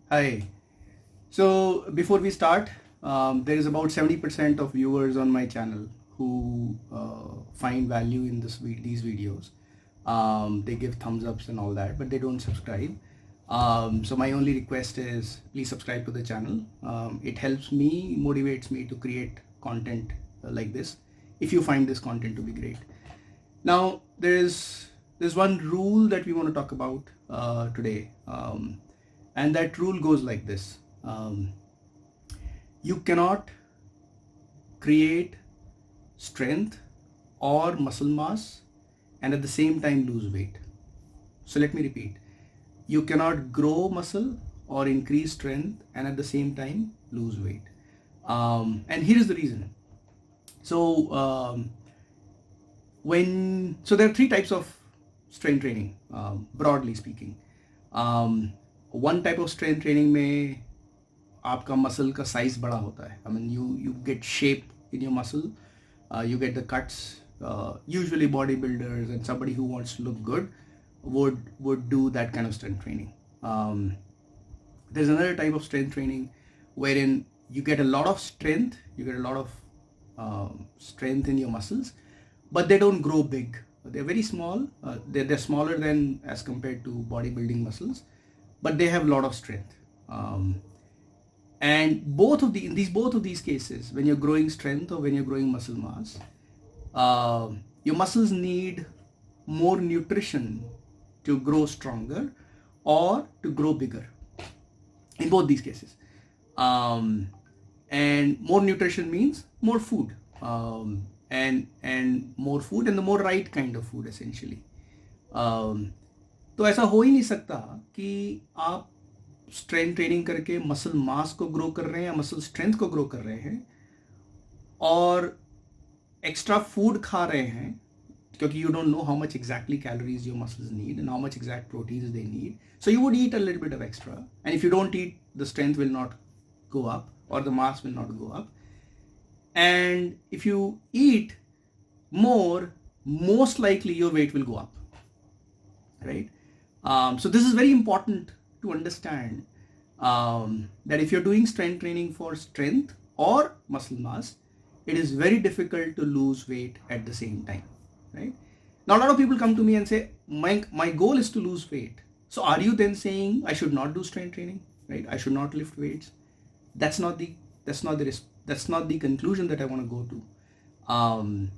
Hi. So before we start, there is about 70% of viewers on my channel who find value in these videos. They give thumbs ups and all that, but they don't subscribe. So my only request is please subscribe to the channel. It helps me, motivates me to create content like this. If you find this content to be great. Now there's one rule that we want to talk about today. And that rule goes like this. You cannot create strength or muscle mass and at the same time lose weight. So let me repeat. You cannot grow muscle or increase strength and at the same time lose weight. And here is the reason. So there are three types of strength training, broadly speaking. One type of strength training में आपका muscle का size बड़ा होता है. I mean you get shape in your muscle, you get the cuts. Usually bodybuilders and somebody who wants to look good would do that kind of strength training. There's another type of strength training wherein you get a lot of strength, strength in your muscles, but they don't grow big. They're very small. They're smaller than as compared to bodybuilding muscles, but they have a lot of strength. And both of these cases, when you're growing strength or when you're growing muscle mass, your muscles need more nutrition to grow stronger or to grow bigger. In both these cases, and more nutrition means more food, and more food and the more right kind of food essentially. तो ऐसा हो ही नहीं सकता कि आप strength training करके muscle mass को grow कर रहे हैं या मसल स्ट्रेंथ को ग्रो कर रहे हैं और एक्स्ट्रा फूड खा रहे हैं, क्योंकि you don't know how much exactly calories your muscles need and how much exact proteins they need. So you would eat a little bit of extra, and if you don't eat, the strength will not go up or the mass will not go up. And if you eat more, most likely your weight will go up, right? So this is very important to understand, that if you're doing strength training for strength or muscle mass, it is very difficult to lose weight at the same time, right? Now a lot of people come to me and say, my goal is to lose weight. So are you then saying I should not do strength training, right? I should not lift weights? That's not the conclusion that I want to go to.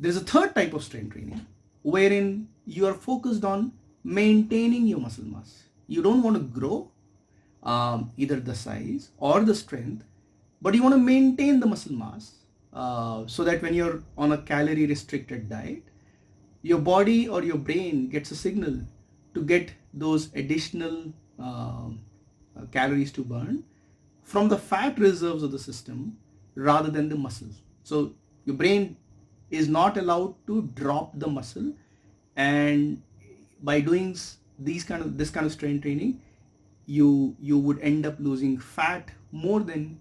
There's a third type of strength training wherein you are focused on maintaining your muscle mass. You don't want to grow either the size or the strength, but you want to maintain the muscle mass, so that when you're on a calorie restricted diet, your body or your brain gets a signal to get those additional calories to burn from the fat reserves of the system rather than the muscles. So your brain is not allowed to drop the muscle, and by doing this kind of strength training, you would end up losing fat more than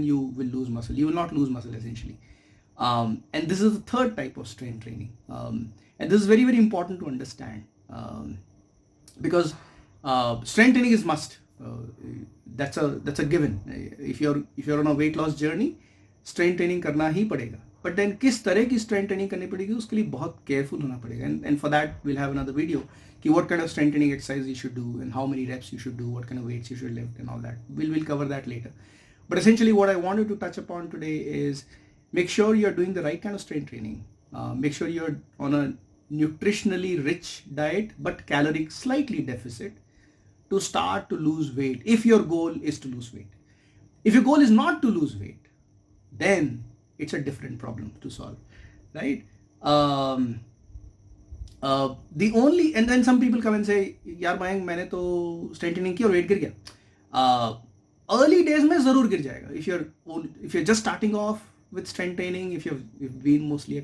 you will lose muscle. You will not lose muscle essentially. And this is the third type of strength training, and this is very, very important to understand, because strength training is must. That's a given. If you're on a weight loss journey, strength training करना ही पड़ेगा. But then किस तरह की strength training करनी पड़ेगी, उसके लिए बहुत careful होना पड़ेगा. And for that we'll have another video कि what kind of strength training exercise you should do and how many reps you should do, what kind of weights you should lift and all that. We'll cover that later. But essentially what I wanted to touch upon today is make sure you're doing the right kind of strength training. Make sure you're on a nutritionally rich diet but caloric slightly deficit to start to lose weight, if your goal is to lose weight. If your goal is not to lose weight, then it's a different problem to solve, right? And then some people come and say, यार Mayank, मैंने तो strength training की और weight गिर गया. Early days में ज़रूर गिर जाएगा. If you're just starting off with strength training, if you've been mostly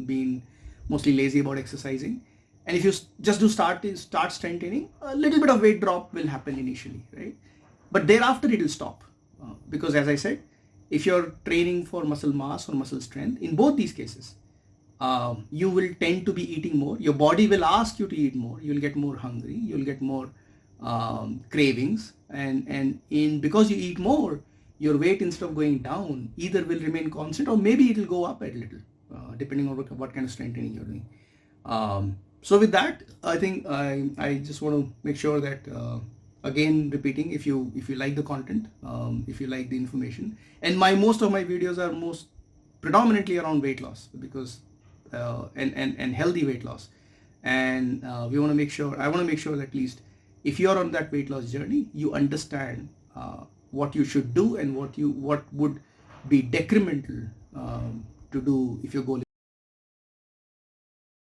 been mostly lazy about exercising, and if you just do start strength training, a little bit of weight drop will happen initially, right? But thereafter it will stop, because as I said, if you're training for muscle mass or muscle strength, in both these cases, you will tend to be eating more. Your body will ask you to eat more. You'll get more hungry. You'll get more cravings, and in because you eat more, your weight, instead of going down, either will remain constant or maybe it will go up a little, depending on what kind of strength training you're doing. So with that, I think I just want to make sure that, again repeating, if you like the content, if you like the information, and most of my videos are most predominantly around weight loss, because and healthy weight loss, and I want to make sure that at least if you're on that weight loss journey, you understand what you should do and what would be detrimental to do if your goal